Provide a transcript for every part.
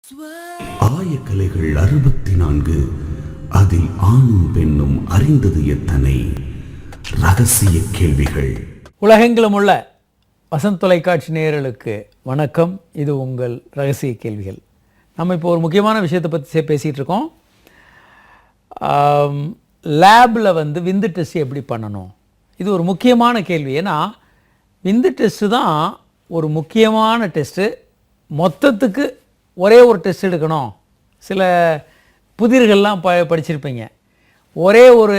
ஆயக்கலைகள் 64 அதில் ஆணும் பெண்ணும் அறிந்தது எத்தனை ரகசிய கேள்விகள். உலகெங்கிலும் உள்ள வசந்த் தொலைக்காட்சி நேயர்களுக்கு வணக்கம். இது உங்கள் ரகசிய கேள்விகள். நம்ம இப்போ ஒரு முக்கியமான விஷயத்தை பற்றி பேசிகிட்டு இருக்கோம். லேபில் விந்து டெஸ்ட் எப்படி பண்ணணும், இது ஒரு முக்கியமான கேள்வி. ஏன்னா விந்து டெஸ்ட்டு தான் ஒரு முக்கியமான டெஸ்ட்டு. மொத்தத்துக்கு ஒரே ஒரு டெஸ்ட் எடுக்கணும். சில புதிர்கள்லாம் படிச்சிருப்பீங்க. ஒரே ஒரு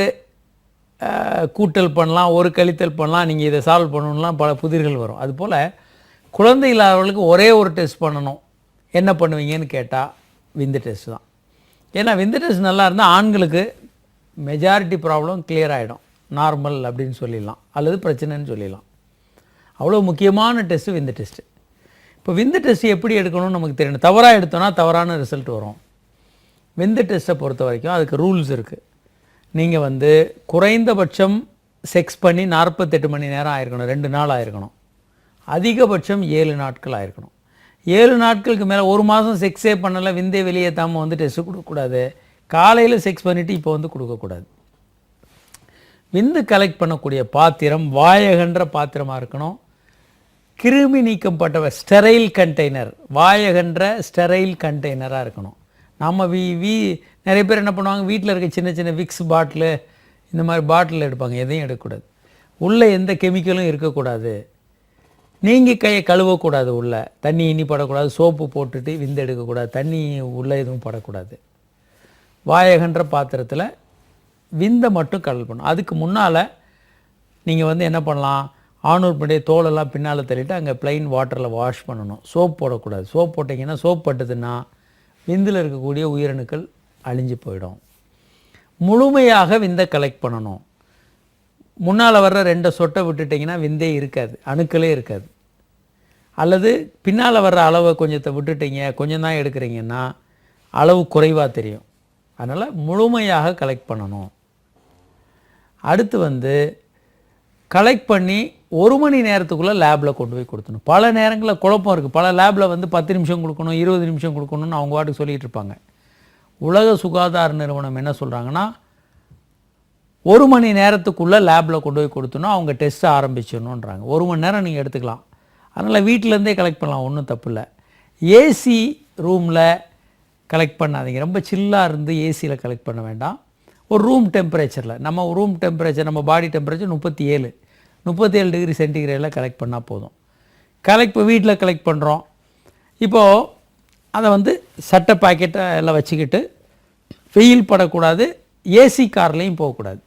கூட்டல் பண்ணலாம், ஒரு கழித்தல் பண்ணலாம், நீங்கள் இதை சால்வ் பண்ணணும்லாம் பல புதிர்கள் வரும். அதுபோல் குழந்தை இல்லாதவர்களுக்கு ஒரே ஒரு டெஸ்ட் பண்ணணும். என்ன பண்ணுவீங்கன்னு கேட்டால் விந்து டெஸ்ட் தான். ஏன்னா விந்து டெஸ்ட் நல்லா இருந்தால் ஆண்களுக்கு மெஜாரிட்டி ப்ராப்ளம் கிளியர் ஆகிடும். நார்மல் அப்படின்னு சொல்லிடலாம், அல்லது பிரச்சனைன்னு சொல்லிடலாம். அவ்வளோ முக்கியமான டெஸ்ட்டு விந்து டெஸ்ட்டு. இப்போ விந்து டெஸ்ட் எப்படி எடுக்கணும்னு நமக்கு தெரியணும். தவறாக எடுத்தோன்னா தவறான ரிசல்ட் வரும். விந்து டெஸ்ட்டை பொறுத்த வரைக்கும் அதுக்கு ரூல்ஸ் இருக்குது. நீங்கள் குறைந்தபட்சம் செக்ஸ் பண்ணி 48 மணி நேரம் ஆயிருக்கணும், 2 நாள் ஆயிருக்கணும். அதிகபட்சம் 7 நாட்கள் ஆயிருக்கணும். 7 நாட்களுக்கு மேலே, ஒரு மாதம் செக்ஸே பண்ணலை, விந்தே வெளியேற்றாமல் டெஸ்ட்டு கொடுக்கக்கூடாது. காலையில் செக்ஸ் பண்ணிவிட்டு இப்போ கொடுக்கக்கூடாது. விந்து கலெக்ட் பண்ணக்கூடிய பாத்திரம் வாயகன்ற பாத்திரமாக இருக்கணும். கிருமி நீக்கப்பட்ட ஸ்டெரைல் கண்டெய்னர், வாயகன்ற ஸ்டெரைல் கண்டெய்னராக இருக்கணும். நம்ம நிறைய பேர் என்ன பண்ணுவாங்க, வீட்டில் இருக்க சின்ன சின்ன விக்ஸ் பாட்டிலு, இந்த மாதிரி பாட்டில் எடுப்பாங்க. எதையும் எடுக்கக்கூடாது. உள்ளே எந்த கெமிக்கலும் இருக்கக்கூடாது. நீங்கள் கையை கழுவக்கூடாது. உள்ளே தண்ணி இனி படக்கூடாது. சோப்பு போட்டுட்டு விந்து எடுக்கக்கூடாது. தண்ணி உள்ளே எதுவும் படக்கூடாது. வாயகன்ற பாத்திரத்தில் விந்தை மட்டும் கடல் பண்ணணும். அதுக்கு முன்னால் நீங்கள் என்ன பண்ணலாம், ஆணூர்படைய தோலெல்லாம் பின்னால் தள்ளிட்டு அங்கே ப்ளைன் வாட்டரில் வாஷ் பண்ணணும். சோப் போடக்கூடாது. சோப் போட்டிங்கன்னா, சோப் பட்டுதுன்னா விந்தில் இருக்கக்கூடிய உயிரணுக்கள் அழிஞ்சு போயிடும். முழுமையாக விந்தை கலெக்ட் பண்ணணும். முன்னால் வர்ற 2 சொட்டை விட்டுட்டிங்கன்னா விந்தே இருக்காது, அணுக்களே இருக்காது. அல்லது பின்னால் வர்ற அளவை கொஞ்சத்தை விட்டுட்டிங்க, கொஞ்சம் தான் எடுக்கிறீங்கன்னா அளவு குறைவாக தெரியும். அதனால் முழுமையாக கலெக்ட் பண்ணணும். அடுத்து கலெக்ட் பண்ணி 1 மணி நேரத்துக்குள்ளே லேபில் கொண்டு போய் கொடுத்தணும். பல நேரங்களில் குழப்பம் இருக்குது. பல லேபில் 10 நிமிஷம் கொடுக்கணும், 20 நிமிஷம் கொடுக்கணும்னு அவங்க வாட்டுக்கு சொல்லிகிட்டு இருப்பாங்க. உலக சுகாதார நிறுவனம் என்ன சொல்கிறாங்கன்னா, 1 மணி நேரத்துக்குள்ளே லேபில் கொண்டு போய் கொடுத்தணும், அவங்க டெஸ்ட்டை ஆரம்பிச்சிடணுன்றாங்க. 1 மணி நேரம் நீங்கள் எடுத்துக்கலாம். அதனால் வீட்டிலேருந்தே கலெக்ட் பண்ணலாம், ஒன்றும் தப்பு இல்லை. ஏசி ரூமில் கலெக்ட் பண்ணாதீங்க. ரொம்ப சில்லாக இருந்து ஏசியில் கலெக்ட் பண்ண வேண்டாம். ஒரு ரூம் டெம்பரேச்சரில், நம்ம ரூம் டெம்பரேச்சர், நம்ம பாடி டெம்பரேச்சர் 37 டிகிரி சென்டிகிரேடில் கலெக்ட் பண்ணால் போதும். இப்போ வீட்டில் கலெக்ட் பண்ணுறோம். இப்போது அதை சட்டை பாக்கெட்டை எல்லாம் வச்சுக்கிட்டு, வெயில் படக்கூடாது, ஏசி கார்லேயும் போகக்கூடாது.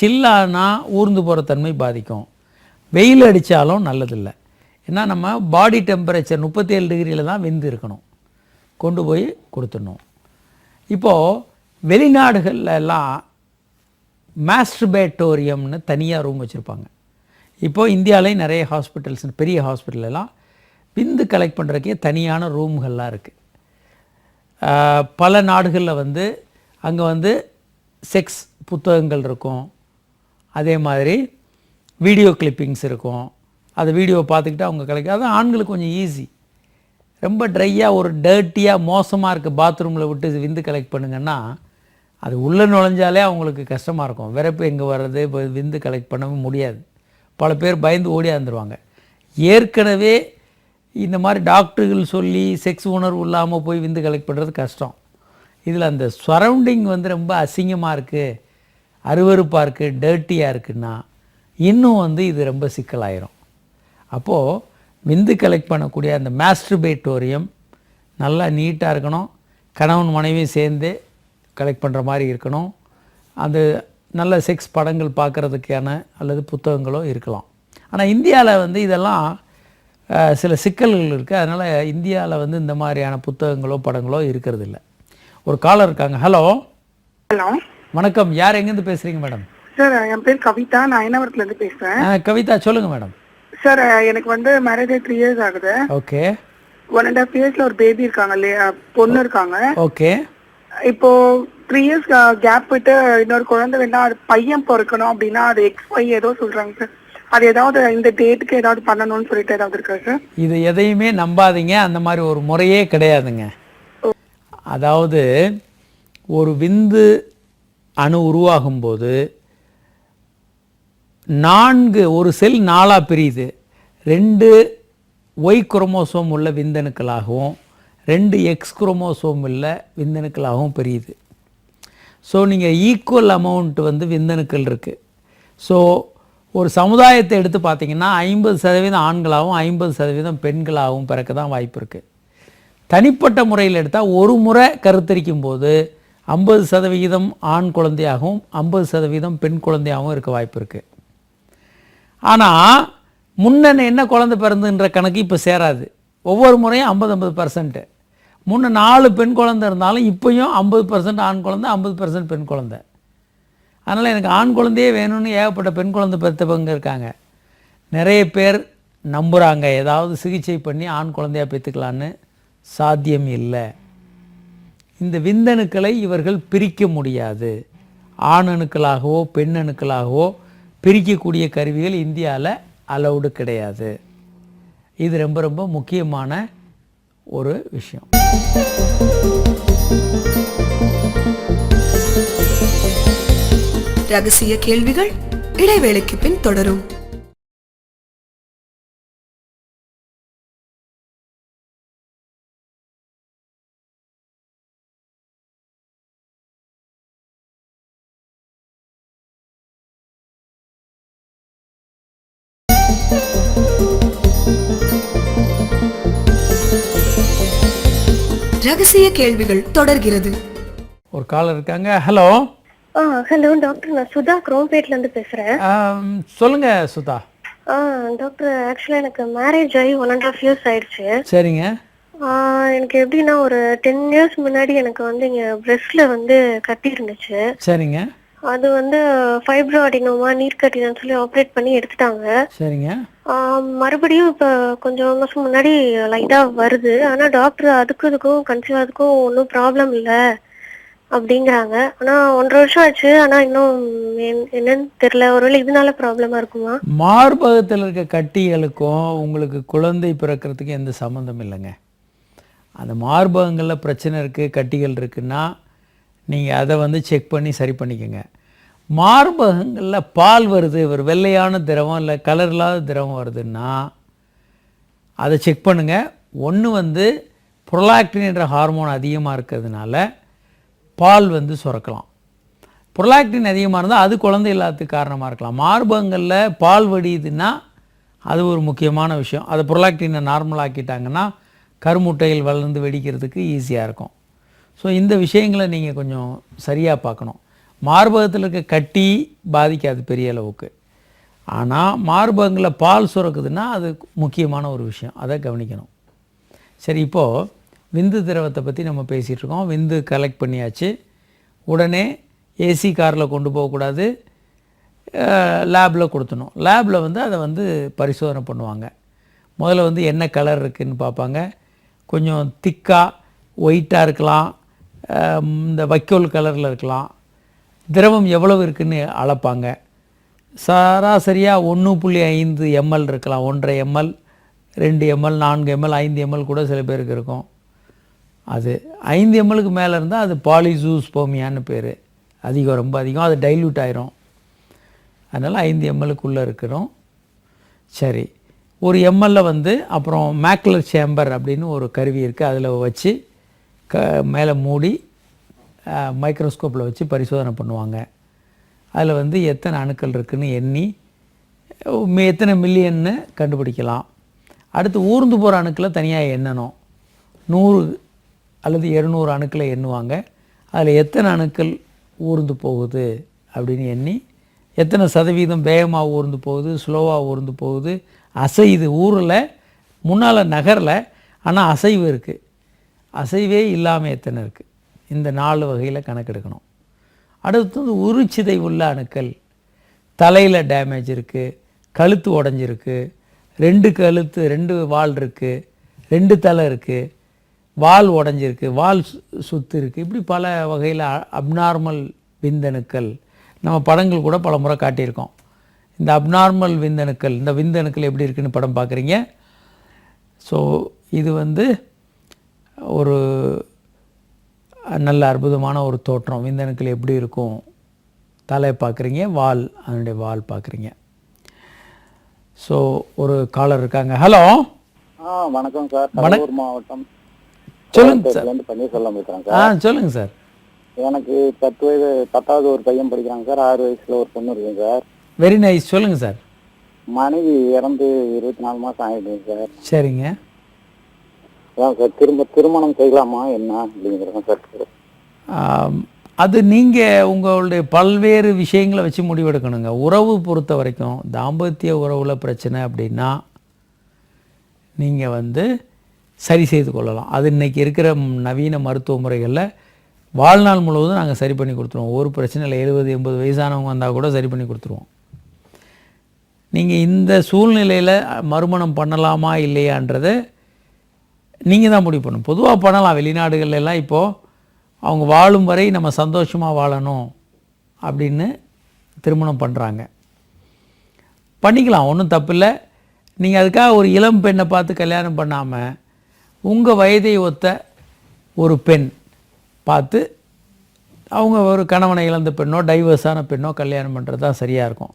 சில்லானா ஊர்ந்து போகிற தன்மை பாதிக்கும். வெயில் அடித்தாலும் நல்லதில்லை. ஏன்னா நம்ம பாடி டெம்பரேச்சர் 37 டிகிரியில் தான் விந்து இருக்கணும். கொண்டு போய் கொடுத்துடணும். இப்போது வெளிநாடுகள்லாம் மாஸ்டர்பேட்டோரியம்னு தனியாக ரூம் வச்சுருப்பாங்க. இப்போது இந்தியாவிலேயும் நிறைய ஹாஸ்பிட்டல்ஸ், பெரிய ஹாஸ்பிட்டலெல்லாம் விந்து கலெக்ட் பண்ணுறதுக்கே தனியான ரூம்கள்லாம் இருக்குது. பல நாடுகளில் அங்கே செக்ஸ் புத்தகங்கள் இருக்கும். அதே மாதிரி வீடியோ கிளிப்பிங்ஸ் இருக்கும். அதை வீடியோ பார்த்துக்கிட்டு அவங்க கலெக்ட், அது ஆண்களுக்கு கொஞ்சம் ஈஸி. ரொம்ப ட்ரையாக ஒரு டர்ட்டியாக மோசமாக இருக்குது பாத்ரூமில் விட்டு விந்து கலெக்ட் பண்ணுங்கன்னா, அது உள்ளே நுழைஞ்சாலே அவங்களுக்கு கஷ்டமாக இருக்கும். விரைப்பு எங்கே வர்றது, இப்போ விந்து கலெக்ட் பண்ணவும் முடியாது. பல பேர் பயந்து ஓடியாந்துருவாங்க. ஏற்கனவே இந்த மாதிரி டாக்டர்கள் சொல்லி செக்ஸ் உணர்வு இல்லாமல் போய் விந்து கலெக்ட் பண்ணுறது கஷ்டம். இதில் அந்த சரௌண்டிங் ரொம்ப அசிங்கமாக இருக்குது, அருவருப்பாக இருக்குது, டர்ட்டியாக இருக்குன்னா இன்னும் இது ரொம்ப சிக்கலாயிரும். அப்போது விந்து கலெக்ட் பண்ணக்கூடிய அந்த மாஸ்டர்பேட்டோரியம் நல்லா நீட்டாக இருக்கணும். கணவன் மனைவியும் சேர்ந்து கலெக்ட் பண்ணுற மாதிரி இருக்கணும். அந்த நல்ல செக்ஸ் படங்கள் பார்க்குறதுக்கான அல்லது புத்தகங்களோ இருக்கலாம். ஆனால் இந்தியாவில் இதெல்லாம் சில சிக்கல்கள் இருக்குது. அதனால் இந்தியாவில் இந்த மாதிரியான புத்தகங்களோ படங்களோ இருக்கிறது இல்லை. ஒரு காலர் இருக்காங்க. ஹலோ. வணக்கம். யார் எங்கேருந்து பேசுகிறீங்க மேடம்? சார், என் பேர் கவிதா, நான் ஐநாவரத்துலேருந்து பேசுகிறேன். கவிதா, சொல்லுங்கள் மேடம். சார், எனக்கு மேரேஜ் 3 இயர்ஸ் ஆகுது. ஓகே. 1.5 இயர்ஸ்ல ஒரு பேபி இருக்காங்க, பொண்ணு இருக்காங்க. ஓகே. இப்போ 3 இயர்ஸ் கேப் விட்டு இன்னொரு குழந்தை வேண்டாம், அது பையன் பிறக்கணும் அப்படின்னா அது XY ஏதோ சொல்றாங்க சார். அது ஏதாவது இந்த டேட்டுக்கு ஏதாவது பண்ணணும்னு சொல்லிட்டு ஏதாவது இருக்கா சார்? இது எதையுமே நம்பாதீங்க, அந்த மாதிரி ஒரு முறையே கிடையாதுங்க. அதாவது ஒரு விந்து அணு உருவாகும்போது 4 ஒரு செல் 4 பிரியுது. 2 ஒய் குரோமோசோம் உள்ள விந்தணுக்களாகவும் 2 எக்ஸ் குரோமோசோம் உள்ள விந்தணுக்களாகவும் பிரியுது. ஸோ நீங்கள் ஈக்குவல் அமௌண்ட் வந்து விந்தணுக்கள் இருக்குது. ஸோ ஒரு சமுதாயத்தை எடுத்து பார்த்தீங்கன்னா 50% ஆண்களாகவும் 50% பெண்களாகவும் பிறக்க தான் வாய்ப்பு இருக்குது. தனிப்பட்ட முறையில் எடுத்தால் ஒரு முறை கருத்தரிக்கும் போது 50% ஆண் குழந்தையாகவும் 50% பெண் குழந்தையாகவும் இருக்க வாய்ப்பு இருக்குது. ஆனால் முன்ன என்ன குழந்தை பிறந்துன்ற கணக்கு இப்போ சேராது. ஒவ்வொரு முறையும் 50-50%. முன்ன 4 பெண் குழந்தை இருந்தாலும் இப்போயும் 50% ஆண் குழந்தை 50% பெண் குழந்தை. அதனால் எனக்கு ஆண் குழந்தையே வேணும்னு ஏகப்பட்ட பெண் குழந்தை பெற்றவங்க இருக்காங்க. நிறைய பேர் நம்புகிறாங்க ஏதாவது சிகிச்சை பண்ணி ஆண் குழந்தையாக பெற்றுக்கலான்னு. சாத்தியம் இல்லை. இந்த விந்தணுக்களை இவர்கள் பிரிக்க முடியாது. ஆண் அணுக்களாகவோ பெண் அணுக்களாகவோ பிரிக்கக்கூடிய கருவிகள் இந்தியாவில் அலௌடு கிடையாது. இது ரொம்ப ரொம்ப முக்கியமான ஒரு விஷயம். ரகசிய கேள்விகள் இடைவேளைக்கு பின் தொடரும். ரகசிய கேள்விகள் தொடர்கிறது. ஒரு காலர் இருக்காங்க. ஹலோ. ஹலோ டாக்டர், நான் சுதா குரோம்பேட்ல இருந்து பேசுறேன். சொல்லுங்க சுதா. டாக்டர், ஆக்சுவலா எனக்கு மேரேஜ் ஆகி 1.5 years ஆயிடுச்சு. சரிங்க. எனக்கு எப்படின்னா ஒரு 10 years முன்னாடி எனக்கு வந்து இங்க பிரெஸ்ட்ல வந்து கட்டி இருந்துச்சு. சரிங்க. அது வந்து ஃபைப்ரோ அடினோமா நீர் கட்டினு சொல்லி ஆப்ரேட் பண்ணி எடுத்துட்டாங்க. சரிங்க. மறுபடியும் இப்ப கொஞ்சம் மாசம் முன்னாடி லைட்டா வருது. ஆனா டாக்டர் இதுக்கும் கன்சீவ் அதுக்கும் ஒன்றும் ப்ராப்ளம் இல்லை அப்படிங்கிறாங்க. ஆனா 1.5 வருஷம் ஆச்சு. ஆனா இன்னும் என்னன்னு தெரியல. ஒருவேளை இதனால ப்ராப்ளமா இருக்குமா? மார்பகத்தில் இருக்க கட்டிகளுக்கும் உங்களுக்கு குழந்தை பிறக்கிறதுக்கு எந்த சம்மந்தம் இல்லைங்க. அந்த மார்பகங்களில் பிரச்சனை இருக்குது, கட்டிகள் இருக்குன்னா நீங்கள் அதை வந்து செக் பண்ணி சரி பண்ணிக்கோங்க. மார்பகங்களில் பால் வருது, ஒரு வெள்ளையான திரவம் இல்லை கலர் இல்லாத திரவம் வருதுன்னா அதை செக் பண்ணுங்கள். ஒன்று வந்து புரோலாக்டின் என்ற ஹார்மோன் அதிகமாக இருக்கிறதுனால பால் வந்து சுரக்கலாம். புரோலாக்டின் அதிகமாக இருந்தால் அது குழந்தை இல்லாததுக்கு காரணமாக இருக்கலாம். மார்பகங்களில் பால் வடியுதுன்னா அது ஒரு முக்கியமான விஷயம். அதை புரோலாக்டினை நார்மல் ஆக்கிட்டாங்கன்னா கருமுட்டைகள் வளர்ந்து வெடிக்கிறதுக்கு ஈஸியாக இருக்கும். ஸோ இந்த விஷயங்களை நீங்கள் கொஞ்சம் சரியாக பார்க்கணும். மார்பகத்தில் இருக்க கட்டி பாதிக்காது பெரிய அளவுக்கு. ஆனால் மார்பகங்களில் பால் சுரக்குதுன்னா அது முக்கியமான ஒரு விஷயம், அதை கவனிக்கணும். சரி, இப்போது விந்து திரவத்தை பற்றி நம்ம பேசிகிட்டு இருக்கோம். விந்து கலெக்ட் பண்ணியாச்சு. உடனே ஏசி காரில் கொண்டு போகக்கூடாது, லேபில் கொடுத்துணும். லேபில் வந்து அதை வந்து பரிசோதனை பண்ணுவாங்க. முதல்ல வந்து என்ன கலர் இருக்குதுன்னு பார்ப்பாங்க. கொஞ்சம் திக்காக ஒயிட்டாக இருக்கலாம், இந்த வைக்கோல் கலரில் இருக்கலாம். திரவம் எவ்வளவு இருக்குதுன்னு அளப்பாங்க. சராசரியாக 1.5 ml இருக்கலாம். 1.5 ml, 2 ml, 4 ml, 5 ml கூட சில பேருக்கு இருக்கும். அது 5 mlக்கு மேலே இருந்தால் அது பாலிசூஸ்போமியான்னு பேர். அதிகம், ரொம்ப அதிகம். அது டைல்யூட் ஆயிரும். அதனால் 5 mlக்குள்ளே இருக்கிறோம். சரி, ஒரு ml வந்து அப்புறம் மேக்குலர் சேம்பர் அப்படின்னு ஒரு கருவி இருக்குது. அதில் வச்சு மேலே மூடி மைக்ரோஸ்கோப்பில் வச்சு பரிசோதனை பண்ணுவாங்க. அதில் வந்து எத்தனை அணுக்கள் இருக்குதுன்னு எண்ணி எத்தனை மில்லியன்னு கண்டுபிடிக்கலாம். அடுத்து ஊர்ந்து போகிற அணுக்களை தனியாக எண்ணணும். 100 அல்லது 200 அணுக்களை எண்ணுவாங்க. அதில் எத்தனை அணுக்கள் ஊர்ந்து போகுது அப்படின்னு எண்ணி எத்தனை சதவீதம் வேகமாக ஊர்ந்து போகுது, ஸ்லோவாக ஊர்ந்து போகுது, அசையுது, ஊரில் முன்னால் நகரில் ஆனால் அசைவு இருக்குது, அசைவே இல்லாமல் எத்தனை இருக்குது, இந்த 4 வகையில் கணக்கெடுக்கணும். அடுத்தது உருச்சிதை உள்ள அணுக்கள். தலையில் டேமேஜ் இருக்குது, கழுத்து உடஞ்சிருக்கு, 2 கழுத்து 2 வால் இருக்குது, 2 தலை இருக்குது, வால் உடஞ்சிருக்கு, வால் சுத்து இருக்குது. இப்படி பல வகையில் அப்நார்மல் விந்தணுக்கள் நம்ம படங்கள் கூட பல முறை காட்டியிருக்கோம். இந்த அப்நார்மல் விந்தணுக்கள், இந்த விந்தணுக்கள் எப்படி இருக்குன்னு படம் பார்க்குறீங்க. ஸோ இது வந்து ஒரு நல்ல அற்புதமான ஒரு தோற்றம். விந்தணுக்கள் எப்படி இருக்கும், தலை பார்க்குறீங்க, வால், அதனுடைய வால் பார்க்குறீங்க. ஸோ ஒரு காலர் இருக்காங்க. ஹலோ, வணக்கம் சார். கடலூர் மாவட்டம் சொல்லுங்க சார். பன்னீர்செல்வம் பேசுறேன் சார். சொல்லுங்க சார். எனக்கு 10வது ஒரு பையன் படிக்கிறாங்க சார். 6 வயசுல ஒரு பொண்ணு இருக்குங்க சார். Very nice. சொல்லுங்க சார். மனைவி இறந்து 24 மாசம் ஆயிடுங்க சார். சரிங்க. அதான் சார், திருமணம் செய்யலாமா என்ன அப்படிங்கிறத சார். அது நீங்கள் உங்களுடைய பல்வேறு விஷயங்களை வச்சு முடிவெடுக்கணுங்க. உறவு பொறுத்த வரைக்கும், தாம்பத்திய உறவில் பிரச்சனை அப்படின்னா நீங்கள் வந்து சரி செய்து கொள்ளலாம். அது இன்றைக்கி இருக்கிற நவீன மருத்துவ முறைகளில் வாழ்நாள் முழுவதும் நாங்கள் சரி பண்ணி கொடுத்துருவோம். ஒரு பிரச்சனை இல்லை. 70-80 வயசானவங்க வந்தால் கூட சரி பண்ணி கொடுத்துருவோம். நீங்கள் இந்த சூழ்நிலையில் மறுமணம் பண்ணலாமா இல்லையான்றதை நீங்கள் தான் முடிவு பண்ணணும். பொதுவாக பண்ணலாம். வெளிநாடுகள்லாம் இப்போது அவங்க வாழும் வரை நம்ம சந்தோஷமாக வாழணும் அப்படின்னு திருமணம் பண்ணுறாங்க. பண்ணிக்கலாம், ஒன்றும் தப்பில்லை. நீங்கள் அதுக்காக ஒரு இளம் பெண்ணை பார்த்து கல்யாணம் பண்ணாமல் உங்கள் வயதை ஒத்த ஒரு பெண் பார்த்து அவங்க ஒரு கணவனை இழந்த பெண்ணோ டைவர்ஸான பெண்ணோ கல்யாணம் பண்ணுறது தான் சரியாக இருக்கும்.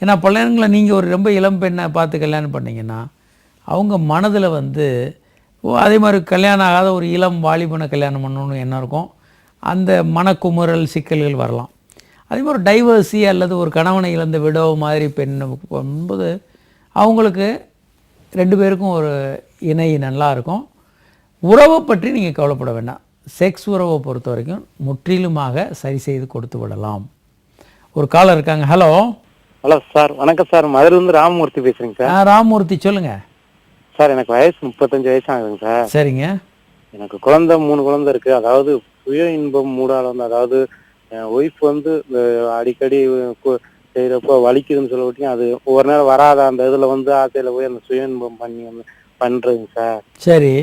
ஏன்னா பல்லேரங்களை நீங்கள் ஒரு ரொம்ப இளம் பெண்ணை பார்த்து கல்யாணம் பண்ணிங்கன்னா அவங்க மனதில் வந்து அதே மாதிரி கல்யாணம் ஆகாத ஒரு இளம் வாலிபனை கல்யாணம் பண்ணணுன்னு என்ன இருக்கும், அந்த மனக்குமுறல் சிக்கல்கள் வரலாம். அதே மாதிரி டைவர்ஸி அல்லது ஒரு கணவனை இழந்த விடோ மாதிரி பெண் போது அவங்களுக்கு 2 பேருக்கும் ஒரு இணை நல்லா இருக்கும். உறவை பற்றி நீங்கள் கவலைப்பட வேண்டாம். செக்ஸ் உறவை பொறுத்த வரைக்கும் முற்றிலுமாக சரி செய்து கொடுத்து விடலாம். ஒரு காலர் இருக்காங்க. ஹலோ. ஹலோ சார், வணக்கம் சார். மதுரையிலிருந்து ராமமூர்த்தி பேசுறேங்க சார். ராமமூர்த்தி சொல்லுங்கள் சார். எனக்கு வயசு 35 வயசு ஆகுதுங்க சார். சரிங்க. எனக்கு 3 குழந்தை இருக்கு. அதாவது சுய இன்பம் மூடால வந்து, அதாவது என் ஒய்ஃப் வந்து அடிக்கடி செய்யறப்போ வலிக்குதுன்னு சொல்லிவிட்டீங்க. அது ஒவ்வொரு நேரம் வராத அந்த இதுல வந்து ஆசையில போய் அந்த சுய இன்பம் பண்ணி வந்து பண்றதுங்க சார். சரி.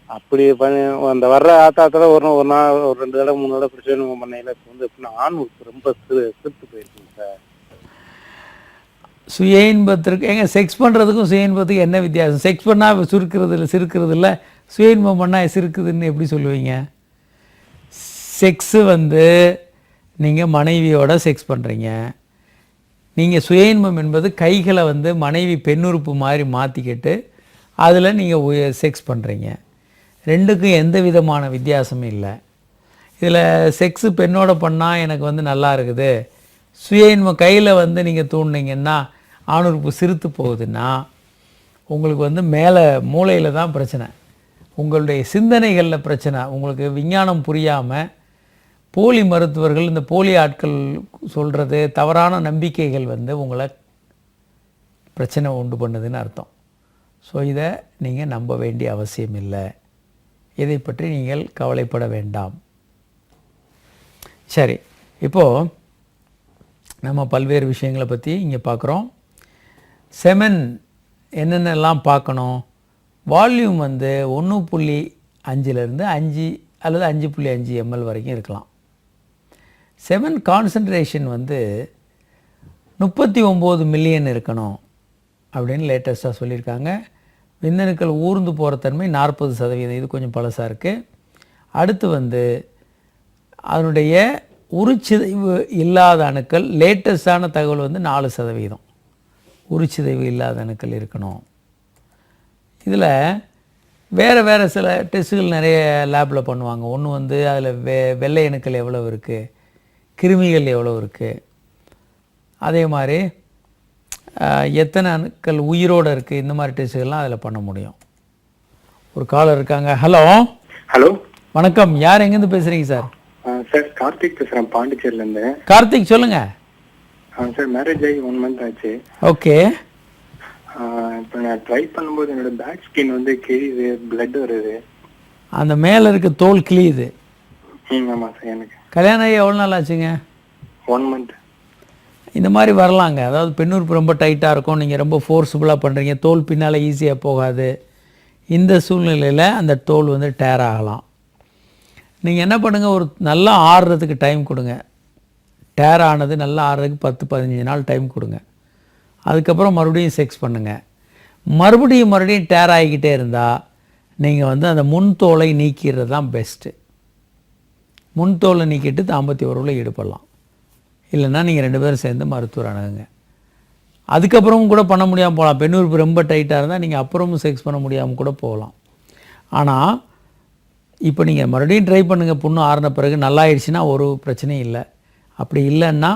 அப்படி பண்ணி அந்த வர்ற ஆத்தாத்துல ஒரு நாள் ஒரு 2 தடவை 3 தடவை சுய இன்பம் பண்ணையில இப்போ வந்து எப்படின்னா ஆண் ரொம்ப சிறுத்து போயிருக்குங்க சார். சுய இன்பத்திற்கு ஏங்க செக்ஸ் பண்ணுறதுக்கும் சுய இன்பத்துக்கு என்ன வித்தியாசம்? செக்ஸ் பண்ணால் சிறுக்கிறது இல்லை, சுய இன்பம் பண்ணால் சிறுக்குதுன்னு எப்படி சொல்லுவீங்க? செக்ஸு வந்து நீங்கள் மனைவியோட செக்ஸ் பண்ணுறீங்க. நீங்கள் சுய இன்பம் என்பது கைகளை வந்து மனைவி பெண்ணுறுப்பு மாதிரி மாற்றிக்கிட்டு அதில் நீங்கள் செக்ஸ் பண்ணுறீங்க. 2க்கும் எந்த விதமான வித்தியாசமும் இல்லை. இதில் செக்ஸு பெண்ணோட பண்ணால் எனக்கு வந்து நல்லா இருக்குது, சுய இன்பம் கையில் வந்து நீங்கள் தூண்டினீங்கன்னா ஆணுறுப்பு சிறுத்து போகுதுன்னா உங்களுக்கு வந்து மேலே மூளையில் தான் பிரச்சனை, உங்களுடைய சிந்தனைகளில் பிரச்சனை. உங்களுக்கு விஞ்ஞானம் புரியாமல் போலி மருத்துவர்கள், இந்த போலி ஆட்கள் சொல்கிறது தவறான நம்பிக்கைகள் வந்து உங்களை பிரச்சனை உண்டு பண்ணுதுன்னு அர்த்தம். ஸோ இதை நீங்கள் நம்ப வேண்டிய அவசியம் இல்லை. இதை பற்றி நீங்கள் கவலைப்பட வேண்டாம். சரி, இப்போது நம்ம பல்வேறு விஷயங்களை பற்றி இங்கே பார்க்குறோம். செமன் என்னென்னலாம் பார்க்கணும்? வால்யூம் வந்து 1.5 5 அல்லது 5.5 ml வரைக்கும் இருக்கலாம். செமன் கான்சன்ட்ரேஷன் வந்து 39 மில்லியன் இருக்கணும் அப்படின்னு லேட்டஸ்ட்டாக சொல்லியிருக்காங்க. விந்தணுக்கள் ஊர்ந்து போகிற தன்மை 40%. இது கொஞ்சம் பழசாக இருக்குது. அடுத்து வந்து அதனுடைய உருச்சிதைவு இல்லாத அணுக்கள், லேட்டஸ்டான தகவல் வந்து 4% உருச்சிதைவு இல்லாத அணுக்கள் இருக்கணும். இதில் வேறு சில டெஸ்ட்டுகள் நிறைய லேபில் பண்ணுவாங்க. ஒன்று வந்து அதில் வெள்ளை அணுக்கள் எவ்வளோ இருக்குது, கிருமிகள் எவ்வளோ இருக்குது, அதே மாதிரி எத்தனை அணுக்கள் உயிரோடு இருக்குது, இந்த மாதிரி டெஸ்ட்டுகள்லாம் அதில் பண்ண முடியும். ஒரு காலர் இருக்காங்க. ஹலோ. ஹலோ, வணக்கம். யார் எங்கேருந்து பேசுகிறீங்க சார்? சார் கார்த்திக் பேசுகிறேன், பாண்டிச்சேரியிலேருந்து. கார்த்திக் சொல்லுங்கள். சார் மேரேஜ் ஆகி 1 month ஆச்சு. ஓகே. இப்போ நான் ட்ரை பண்ணும்போது என்னோட பேக் ஸ்கின் வந்து கிழியுது, பிளட் வருது. அந்த மேலே இருக்க தோல் கிழியுது. ஆமாம் சார். எனக்கு கல்யாணம் ஆகி எவ்வளோ நாள் ஆச்சுங்க? 1 month. இந்த மாதிரி வரலாங்க. அதாவது பெண்ணுறுப்பு ரொம்ப டைட்டாக இருக்கும், நீங்கள் ரொம்ப ஃபோர்ஸபுளாக பண்ணுறீங்க, தோல் பின்னால் ஈஸியாக போகாது. இந்த சூழ்நிலையில் அந்த தோல் வந்து டேர் ஆகலாம். நீங்கள் என்ன பண்ணுங்கள், ஒரு நல்லா ஆறுறதுக்கு டைம் கொடுங்க. டேர் ஆனது நல்லா ஆறுறதுக்கு 10-15 நாள் டைம் கொடுங்க. அதுக்கப்புறம் மறுபடியும் செக்ஸ் பண்ணுங்கள். மறுபடியும் டேர் ஆகிக்கிட்டே இருந்தால் நீங்கள் வந்து அந்த முன்தோலை நீக்கிறது தான் பெஸ்ட்டு. முன்தோலை நீக்கிட்டு தாம்பத்திய உறவில் ஈடுபடலாம். இல்லைன்னா நீங்கள் 2 பேரும் சேர்ந்து மருத்துவர் அணுகுங்க. அதுக்கப்புறமும் கூட பண்ண முடியாமல் போகலாம். பெண் உறுப்பு ரொம்ப டைட்டாக இருந்தால் நீங்கள் அப்புறமும் செக்ஸ் பண்ண முடியாமல் கூட போகலாம். ஆனால் இப்போ நீங்கள் மறுபடியும் ட்ரை பண்ணுங்கள். புண்ணு ஆறின பிறகு நல்லாயிடுச்சுன்னா ஒரு பிரச்சனையும் இல்லை. அப்படி இல்லைன்னா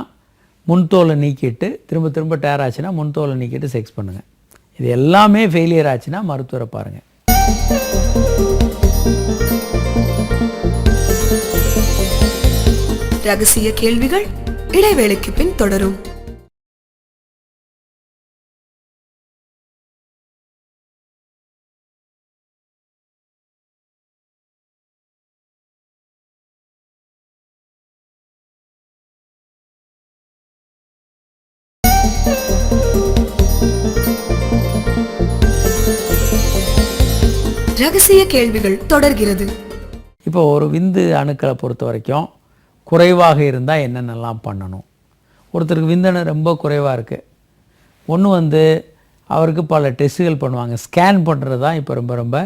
முன்தோலை நீக்கிட்டு திரும்ப டேர் ஆச்சுன்னா முன்தோலை நீக்கிட்டு செக்ஸ் பண்ணுங்கள். இது எல்லாமே ஃபெயிலியர் ஆச்சுன்னா மருத்துவரை பாருங்கள். ரகசிய கேள்விகள் இடைவேளைக்கு பின் தொடரும். ரகசிய கேள்விகள் தொடர்கிறது. இப்போ ஒரு விந்து அணுக்களை பொறுத்த வரைக்கும் குறைவாக இருந்தால் என்னென்னலாம் பண்ணணும்? ஒருத்தருக்கு விந்தணு ரொம்ப குறைவாக இருக்குது. ஒன்று வந்து அவருக்கு பல டெஸ்ட்டுகள் பண்ணுவாங்க. ஸ்கேன் பண்ணுறது தான் இப்போ ரொம்ப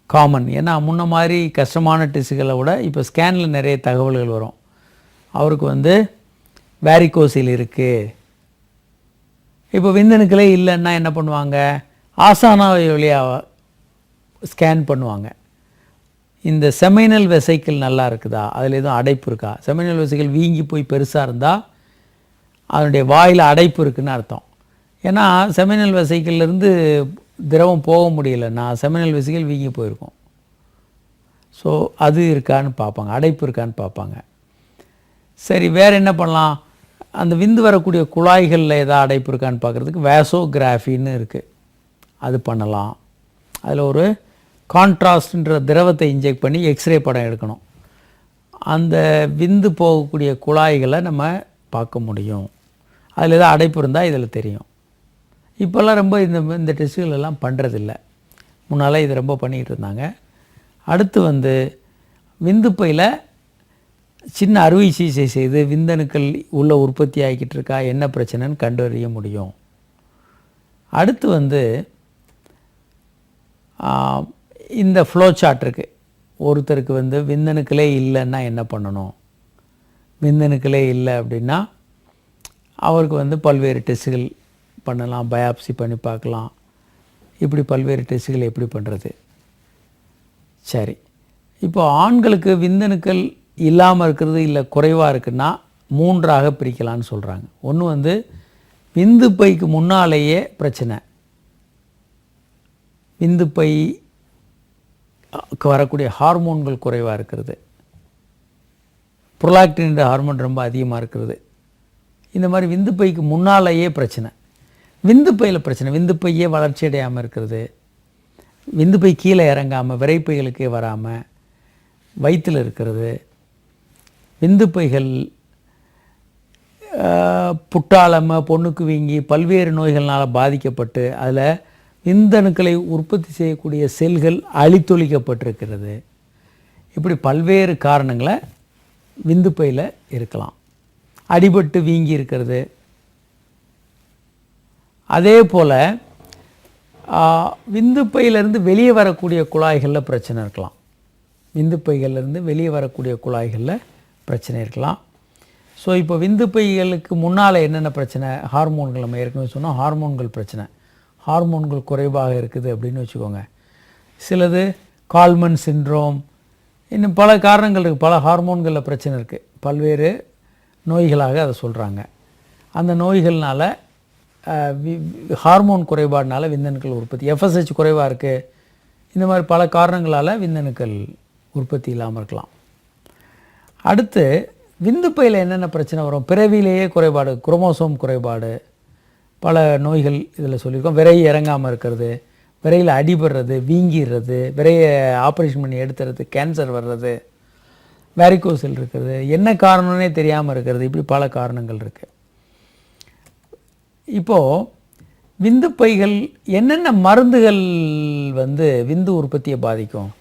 காமன். ஏன்னா முன்ன மாதிரி கஷ்டமான டெஸ்ட்டுகளை விட இப்போ ஸ்கேனில் நிறைய தகவல்கள் வரும். அவருக்கு வந்து வேரிகோசில் இருக்குது. இப்போ விந்தணுக்களே இல்லைன்னா என்ன பண்ணுவாங்க? ஆசானாவை வழியாக ஸ்கேன் பண்ணுவாங்க. இந்த செமைனல் வெசைக்கிள் நல்லா இருக்குதா, அதில் எதுவும் அடைப்பு இருக்கா? செமைனல் வெசைக்கிள் வீங்கி போய் பெருசாக இருந்தால் அதனுடைய வாயில் அடைப்பு இருக்குதுன்னு அர்த்தம். ஏன்னா செமைனல் வெசைக்கிள்லேருந்து திரவம் போக முடியலன்னா செமைனல் வெசைக்கிள் வீங்கி போயிருக்கும். ஸோ அது இருக்கான்னு பார்ப்பாங்க, அடைப்பு இருக்கான்னு பார்ப்பாங்க. சரி, வேறு என்ன பண்ணலாம்? அந்த விந்து வரக்கூடிய குழாய்களில் ஏதாவது அடைப்பு இருக்கான்னு பார்க்குறதுக்கு வேசோகிராஃபின்னு இருக்குது, அது பண்ணலாம். அதில் ஒரு கான்ட்ராஸ்ட்ன்ற திரவத்தை இன்ஜெக்ட் பண்ணி எக்ஸ்ரே படம் எடுக்கணும். அந்த விந்து போகக்கூடிய குழாய்களை நம்ம பார்க்க முடியும். அதில் ஏதாவது அடைப்பு இருந்தால் இதில் தெரியும். இப்போல்லாம் ரொம்ப இந்த டெஸ்ட்டுகள் எல்லாம் பண்ணுறதில்ல. முன்னால் இது ரொம்ப பண்ணிக்கிட்டு இருந்தாங்க. அடுத்து வந்து விந்துப்பையில் சின்ன அறுவை சிகிச்சை செய்து விந்தணுக்கள் உள்ள உற்பத்தி ஆகிக்கிட்டு இருக்கா, என்ன பிரச்சனைன்னு கண்டறிய முடியும். அடுத்து வந்து இந்த ஃப்ளோ சார்ட் இருக்குது. ஒருத்தருக்கு வந்து விந்தணுக்களே இல்லைன்னா என்ன பண்ணணும்? விந்தணுக்களே இல்லை அப்படின்னா அவருக்கு வந்து பல்வேறு டெஸ்ட்டுகள் பண்ணலாம், பயாப்சி பண்ணி பார்க்கலாம். இப்படி பல்வேறு டெஸ்ட்டுகள் எப்படி பண்ணுறது? சரி, இப்போ ஆண்களுக்கு விந்தணுக்கள் இல்லாமல் இருக்கிறது இல்லை குறைவாக இருக்குன்னா 3ஆக பிரிக்கலான்னு சொல்கிறாங்க. ஒன்று வந்து விந்து பைக்கு முன்னாலேயே பிரச்சனை, விந்துப்பை வரக்கூடிய ஹார்மோன்கள் குறைவாக இருக்கிறது, புரோலாக்டின் ஹார்மோன் ரொம்ப அதிகமாக இருக்கிறது. இந்த மாதிரி விந்துப்பைக்கு முன்னாலேயே பிரச்சனை. விந்துப்பையில் பிரச்சனை, விந்துப்பையே வளர்ச்சி அடையாமல் இருக்கிறது, விந்துப்பை கீழே இறங்காமல் விரைப்பைகளுக்கே வராமல் வயிற்றில் இருக்கிறது, விந்துப்பைகள் புட்டாளமாக பொண்ணுக்கு வீங்கி பல்வேறு நோய்கள்னால் பாதிக்கப்பட்டு அதில் விந்தணுக்களை உற்பத்தி செய்யக்கூடிய செல்கள் அழித்தொழிக்கப்பட்டிருக்கிறது. இப்படி பல்வேறு காரணங்களை விந்துப்பையில் இருக்கலாம். அடிபட்டு வீங்கி இருக்கிறது. அதே போல் விந்துப்பையிலேருந்து வெளியே வரக்கூடிய குழாய்களில் பிரச்சனை இருக்கலாம். விந்துப்பைகள்லேருந்து வெளியே வரக்கூடிய குழாய்களில் பிரச்சனை இருக்கலாம். ஸோ இப்போ விந்துப்பைகளுக்கு முன்னால் என்னென்ன பிரச்சனை? ஹார்மோன்கள், நம்ம ஏற்கனவே சொன்னோம் ஹார்மோன்கள் பிரச்சனை. ஹார்மோன்கள் குறைவாக இருக்குது அப்படின்னு வச்சுக்கோங்க. சிலது கால்மன் சிண்ட்ரோம், இன்னும் பல காரணங்கள் இருக்குது. பல ஹார்மோன்களில் பிரச்சனை இருக்குது. பல்வேறு நோய்களாக அதை சொல்கிறாங்க. அந்த நோய்கள்னால ஹார்மோன் குறைபாடுனால விந்தணுக்கள் உற்பத்தி, FSH குறைவாக இருக்குது. இந்த மாதிரி பல காரணங்களால் விந்தணுக்கள் உற்பத்தி இல்லாமல் இருக்கலாம். அடுத்து விந்துப்பையில் என்னென்ன பிரச்சனை வரும்? பிறவிலேயே குறைபாடு, குரோமோசோம் குறைபாடு, பல நோய்கள் இதில் சொல்லியிருக்கோம். விரை இறங்காமல் இருக்கிறது, விரையில் அடிபடுறது, வீங்கிடுறது, விரையை ஆப்ரேஷன் பண்ணி எடுத்துறது, கேன்சர் வர்றது, வேரிகோசில் இருக்கிறது, என்ன காரணம்னே தெரியாமல் இருக்கிறது, இப்படி பல காரணங்கள் இருக்குது. இப்போது விந்துப்பைகள் என்னென்ன மருந்துகள் வந்து விந்து உற்பத்தியை பாதிக்கும்?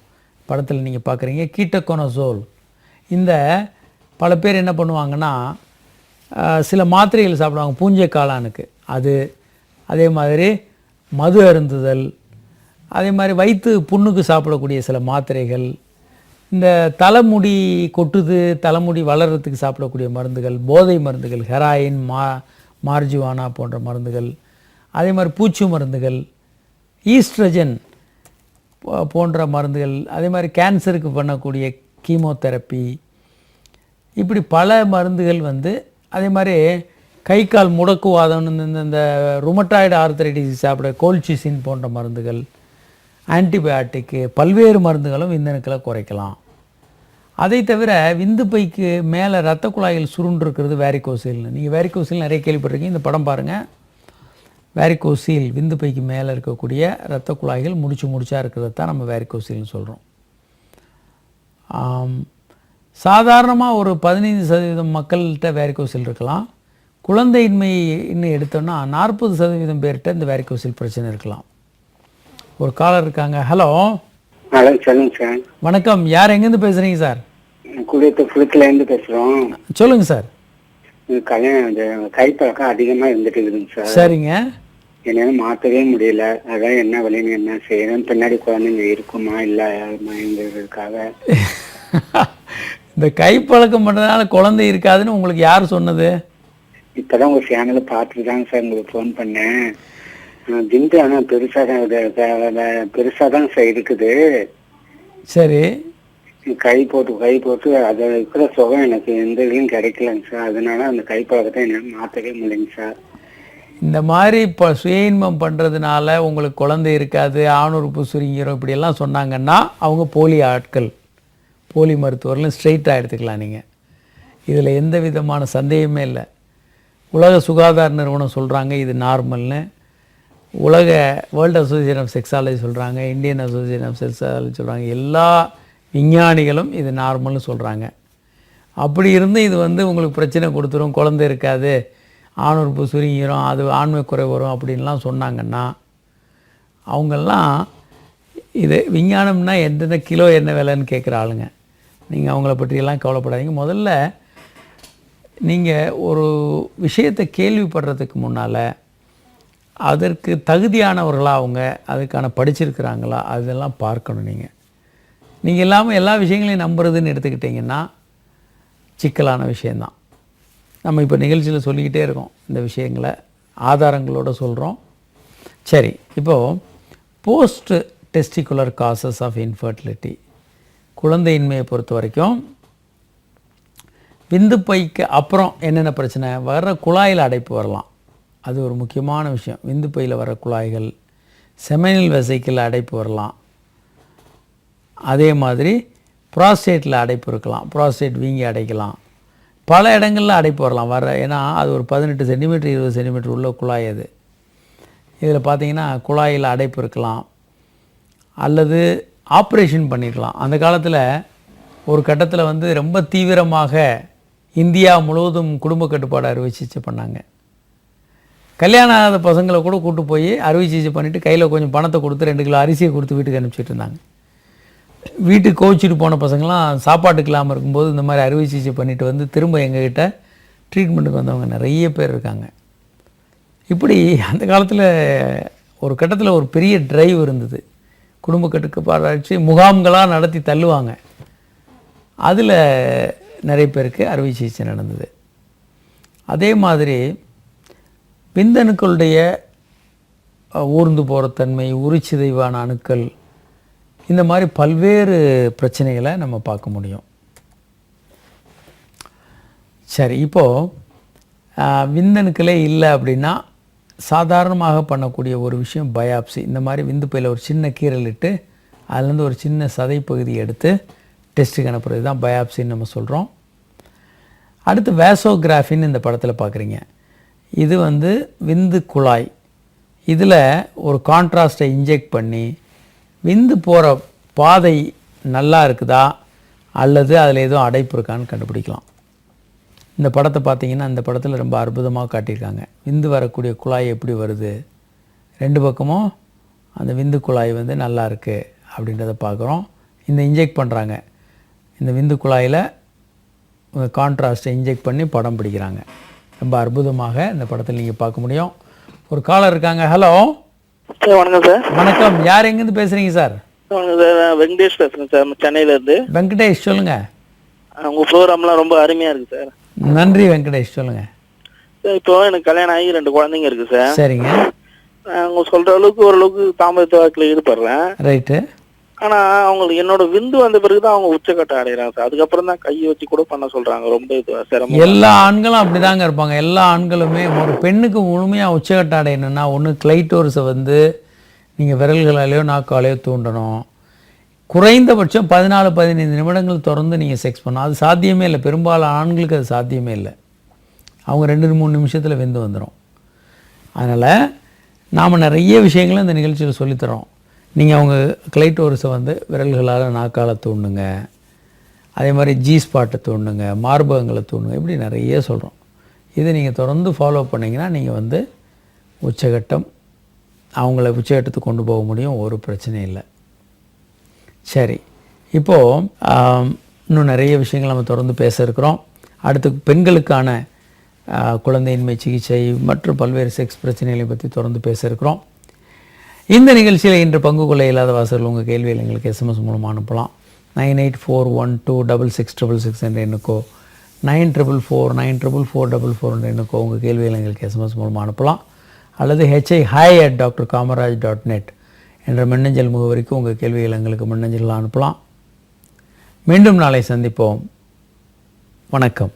படத்தில் நீங்கள் பார்க்குறீங்க கீட்டோகோனசோல். இந்த பல பேர் என்ன பண்ணுவாங்கன்னா சில மாத்திரைகள் சாப்பிடுவாங்க பூஞ்சை காளானுக்கு. அது அதே மாதிரி மது அருந்துதல், அதே மாதிரி வயிற்று புண்ணுக்கு சாப்பிடக்கூடிய சில மாத்திரைகள், இந்த தலைமுடி கொட்டுது, தலைமுடி வளர்கிறதுக்கு சாப்பிடக்கூடிய மருந்துகள், போதை மருந்துகள், ஹெராயின், மார்ஜுவானா போன்ற மருந்துகள், அதே மாதிரி பூச்சி மருந்துகள், ஈஸ்ட்ரஜன் போன்ற மருந்துகள், அதே மாதிரி கேன்சருக்கு பண்ணக்கூடிய கீமோதெரப்பி, இப்படி பல மருந்துகள் வந்து, அதே மாதிரி கை கால் முடக்குவாதம்னு இந்த ருமட்டாய்டு ஆர்த்தரைட்டிஸ் சாப்பிட கோல்சிசின் போன்ற மருந்துகள், ஆன்டிபயாட்டிக்கு, பல்வேறு மருந்துகளும் விந்தணுக்களை குறைக்கலாம். அதை தவிர விந்து பைக்கு மேலே இரத்த குழாய்கள் சுருண்டிருக்கிறது வேரிகோசீல்னு. நீங்கள் வேரிகோசீல் நிறைய கேள்விப்பட்டிருக்கீங்க. இந்த படம் பாருங்கள். வேரிகோசீல் விந்து பைக்கு மேலே இருக்கக்கூடிய இரத்த குழாய்கள் முடிச்சா இருக்கிறது தான் நம்ம வேரிகோசீல்னு சொல்கிறோம். சாதாரணமாக ஒரு 15% மக்கள்கிட்ட வேரிகோசீல் இருக்கலாம். குழந்தையின்மை இன்னும் எடுத்தோன்னா 40% பேர்கிட்ட இந்த வேரிகோசீல் பிரச்சனை இருக்கலாம். ஒரு காலர் இருக்காங்க. ஹலோ. ஹலோ, சொல்லுங்க சார். வணக்கம். யார் எங்கேருந்து பேசுகிறீங்க சார்? குடியத்து புழுக்கிலேருந்து பேசுகிறோம். சொல்லுங்கள் சார். கல்யாணம் கைப்பழக்கம் அதிகமாக இருந்துட்டு இருக்குதுங்க சார். சரிங்க. என்னால் மாற்றவே முடியல. அதான் என்ன வழின்னு என்ன செய்யணும், பின்னாடி குழந்தைங்க இருக்குமா இல்லைங்கிறதுக்காக. இந்த கைப்பழக்கம் பண்ணுறதுனால குழந்தை இருக்காதுன்னு உங்களுக்கு யார் சொன்னது? இப்போதான் உங்கள் சேனலை பார்த்துட்டு தாங்க சார் உங்களுக்கு ஃபோன் பண்ணேன். விந்து ஆனால் பெருசாக தான் சார் இருக்குது. சரி. கை போட்டு அதை இருக்கிற சுகம் எனக்கு எந்த இதுலையும் கிடைக்கலங்க சார். அதனால அந்த கைப்பழக்கத்தை என்னால் மாற்றவே முடியலைங்க சார். இந்த மாதிரி இப்போ சுய இன்பம் பண்ணுறதுனால உங்களுக்கு குழந்தை இருக்காது, ஆணுறுப்பு சுருங்கிரும் இப்படியெல்லாம் சொன்னாங்கன்னா அவங்க போலி ஆட்கள், போலி மருத்துவர்களும் ஸ்ட்ரெயிட்டாக எடுத்துக்கலாம் நீங்கள். இதில் எந்த விதமான சந்தேகமே இல்லை. உலக சுகாதார நிறுவனம் சொல்கிறாங்க இது நார்மல்னு, உலக வேர்ல்டு அசோசியேஷன் ஆஃப் செக்ஸாலஜி சொல்கிறாங்க, இந்தியன் அசோசியேஷன் ஆஃப் செக்ஸாலஜி சொல்கிறாங்க, எல்லா விஞ்ஞானிகளும் இது நார்மல்னு சொல்கிறாங்க. அப்படி இருந்து இது வந்து உங்களுக்கு பிரச்சனை கொடுத்துரும், குழந்தை இருக்காது, ஆணுறுப்பு சுருங்கிரும், அது ஆண்மை குறை வரும் அப்படின்லாம் சொன்னாங்கன்னா அவங்கெல்லாம் இது விஞ்ஞானம்னா எந்தெந்த கிலோ என்ன விலைன்னு கேட்குற ஆளுங்க. நீங்கள் அவங்கள பற்றியெல்லாம் கவலைப்படாதீங்க. முதல்ல நீங்கள் ஒரு விஷயத்தை கேள்விப்படுறதுக்கு முன்னால் அதற்கு தகுதியானவர்களாக அவங்க அதுக்கான படிச்சிருக்கிறாங்களா அதெல்லாம் பார்க்கணும். நீங்கள் இல்லாமல் எல்லா விஷயங்களையும் நம்புறதுன்னு எடுத்துக்கிட்டிங்கன்னா சிக்கலான விஷயந்தான். நம்ம இப்போ நிகழ்ச்சியில் சொல்லிக்கிட்டே இருக்கோம், இந்த விஷயங்களை ஆதாரங்களோடு சொல்கிறோம். சரி, இப்போது post testicular causes of infertility, குழந்தையின்மையை பொறுத்த வரைக்கும் விந்து பைக்கு அப்புறம் என்னென்ன பிரச்சனை வர்ற, குழாயில் அடைப்பு வரலாம், அது ஒரு முக்கியமான விஷயம். விந்து பையில் வர குழாய்கள், செமினல் வெசைக்கிள் அடைப்பு வரலாம். அதே மாதிரி ப்ராஸ்டேட்டில் அடைப்பு இருக்கலாம், ப்ராஸ்டேட் வீங்கி அடைக்கலாம், பல இடங்களில் அடைப்பு வரலாம் வர. ஏன்னா அது ஒரு 18 சென்டிமீட்டர் 20 சென்டிமீட்டர் உள்ள குழாய். அது இதில் பார்த்திங்கன்னா குழாயில் அடைப்பு இருக்கலாம், அல்லது ஆப்ரேஷன் பண்ணியிருக்கலாம். அந்த காலத்தில் ஒரு கட்டத்தில் வந்து ரொம்ப தீவிரமாக இந்தியா முழுவதும் குடும்ப கட்டுப்பாடு அறுவை சிகிச்சை பண்ணாங்க. கல்யாணம் ஆகாத பசங்களை கூட கூட்டு போய் அறுவை சிகிச்சை பண்ணிவிட்டு கையில் கொஞ்சம் பணத்தை கொடுத்து 2 கிலோ அரிசியை கொடுத்து வீட்டுக்கு அனுப்பிச்சிட்டு இருந்தாங்க. வீட்டுக்கு கோச்சிட்டு போன பசங்களாம் சாப்பாட்டுக்கு இல்லாமல் இருக்கும்போது இந்த மாதிரி அறுவை சிகிச்சை பண்ணிவிட்டு வந்து திரும்ப எங்ககிட்ட ட்ரீட்மெண்ட்டுக்கு வந்தவங்க நிறைய பேர் இருக்காங்க. இப்படி அந்த காலத்தில் ஒரு கட்டத்தில் ஒரு பெரிய டிரைவ் இருந்தது. குடும்ப கட்டுப்பாடு அடித்து முகாம்களாக நடத்தி தள்ளுவாங்க. அதில் நிறைய பேருக்கு அறுவை சிகிச்சை நடந்தது. அதே மாதிரி விந்தணுக்களுடைய ஊர்ந்து போகிற தன்மை, உரிச்சிதைவான அணுக்கள், இந்த மாதிரி பல்வேறு பிரச்சனைகளை நம்ம பார்க்க முடியும். சரி, இப்போது விந்தணுக்களே இல்லை அப்படின்னா சாதாரணமாக பண்ணக்கூடிய ஒரு விஷயம் பயாப்சி. இந்த மாதிரி விந்து பையில் ஒரு சின்ன கீரல் இட்டு அதுலேருந்து ஒரு சின்ன சதை பகுதியை எடுத்து டெஸ்ட்டுக்கு அனுப்புறது தான் பயாப்சின்னு நம்ம சொல்கிறோம். அடுத்து வேசோகிராஃபின்னு இந்த படத்தில் பார்க்குறீங்க. இது வந்து விந்து குழாய். இதில் ஒரு கான்ட்ராஸ்ட்டை இன்ஜெக்ட் பண்ணி விந்து போகிற பாதை நல்லா இருக்குதா அல்லது அதில் எதுவும் அடைப்பு இருக்கான்னு கண்டுபிடிக்கலாம். இந்த படத்தை பார்த்தீங்கன்னா இந்த படத்தில் ரொம்ப அற்புதமாக காட்டியிருக்காங்க. விந்து வரக்கூடிய குழாய் எப்படி வருது, 2 பக்கமும் அந்த விந்து குழாய் வந்து நல்லா இருக்குது அப்படின்றத பார்க்குறோம். இந்த இன்ஜெக்ட் பண்ணுறாங்க, இந்த விந்து குழாயில் கான்ட்ராஸ்ட்டை இன்ஜெக்ட் பண்ணி படம் பிடிக்கிறாங்க. ரொம்ப அற்புதமாக இந்த படத்தில் நீங்கள் பார்க்க முடியும். ஒரு காலர் இருக்காங்க. ஹலோ சார் வணக்கம் சார். வணக்கம். யார் எங்கேருந்து பேசுகிறீங்க சார்? வணக்கம் சார், நான் வெங்கடேஷ் பேசுகிறேன் சார், சென்னையிலேருந்து. வெங்கடேஷ் சொல்லுங்கள். உங்கள் ப்ரோக்ராம்லாம் ரொம்ப அருமையாக இருக்குது சார். நன்றி வெங்கடேஷ், சொல்லுங்கள் சார். இப்போ எனக்கு கல்யாணம் ஆகி 2 குழந்தைங்க இருக்குது சார். சரிங்க. அவங்க சொல்கிற அளவுக்கு ஓரளவுக்கு தாம்பத்திய வாழ்க்கையில் ஈடுபடுறேன். ரைட்டு. ஆனால் அவங்களுக்கு என்னோட விந்து வந்த பிறகு தான் அவங்க உச்சக்கட்டம் அடைகிறாங்க சார். அதுக்கப்புறம் தான் கையை வச்சு கூட பண்ண சொல்கிறாங்க. ரொம்ப இது சிரமம். எல்லா ஆண்களும் அப்படிதாங்க இருப்பாங்க. எல்லா ஆண்களுமே ஒரு பெண்ணுக்கு முழுமையாக உச்சக்கட்ட அடையணும்னா ஒன்று கிளைட்டோர்ஸை வந்து நீங்கள் விரல்களாலேயோ நாக்காலேயோ தூண்டணும். குறைந்தபட்சம் 14-15 நிமிடங்கள் தொடர்ந்து நீங்கள் செக்ஸ் பண்ணணும். அது சாத்தியமே இல்லை. பெரும்பாலான ஆண்களுக்கு அது சாத்தியமே இல்லை. அவங்க 2-3 நிமிஷத்தில் வெந்து வந்துடும். அதனால் நாம் நிறைய விஷயங்களும் இந்த நிகழ்ச்சியில் சொல்லித்தரோம். நீங்கள் அவங்க கிளைட்டோர்ஸை வந்து விரல்களால் நாக்கால் தூண்டுங்க, அதே மாதிரி ஜி ஸ்பாட்டை தூண்டுங்க, மார்பகங்களை தூண்டுங்க, இப்படி நிறைய சொல்கிறோம். இதை நீங்கள் தொடர்ந்து ஃபாலோ பண்ணிங்கன்னா நீங்கள் வந்து உச்சகட்டம் அவங்கள உச்சகட்டத்துக்கு கொண்டு போக முடியும். ஒரு பிரச்சனையும் இல்லை. சரி, இப்போது இன்னும் நிறைய விஷயங்கள் நம்ம தொடர்ந்து பேச இருக்கிறோம். அடுத்து பெண்களுக்கான குழந்தையின்மை சிகிச்சை மற்றும் பல்வேறு செக்ஸ் பிரச்சனைகளை பற்றி தொடர்ந்து பேச இருக்கிறோம். இந்த நிகழ்ச்சியில் இன்று பங்கு கொள்ள இல்லாத வாசகர்கள் உங்கள் கேள்வியில் எங்களுக்கு SMS மூலமாக அனுப்பலாம். 9841266666 என்ற எண்ணுக்கோ 94449444 என்ற எண்ணுக்கோ உங்கள் கேள்வியில் எங்களுக்கு SMS மூலமாக அனுப்பலாம். அல்லது hi@drkamaraj.net என்ற மின்னஞ்சல் முகவரிக்கு உங்கள் கேள்விகள் எங்களுக்கு மின்னஞ்சலில் அனுப்பலாம். மீண்டும் நாளை சந்திப்போம். வணக்கம்.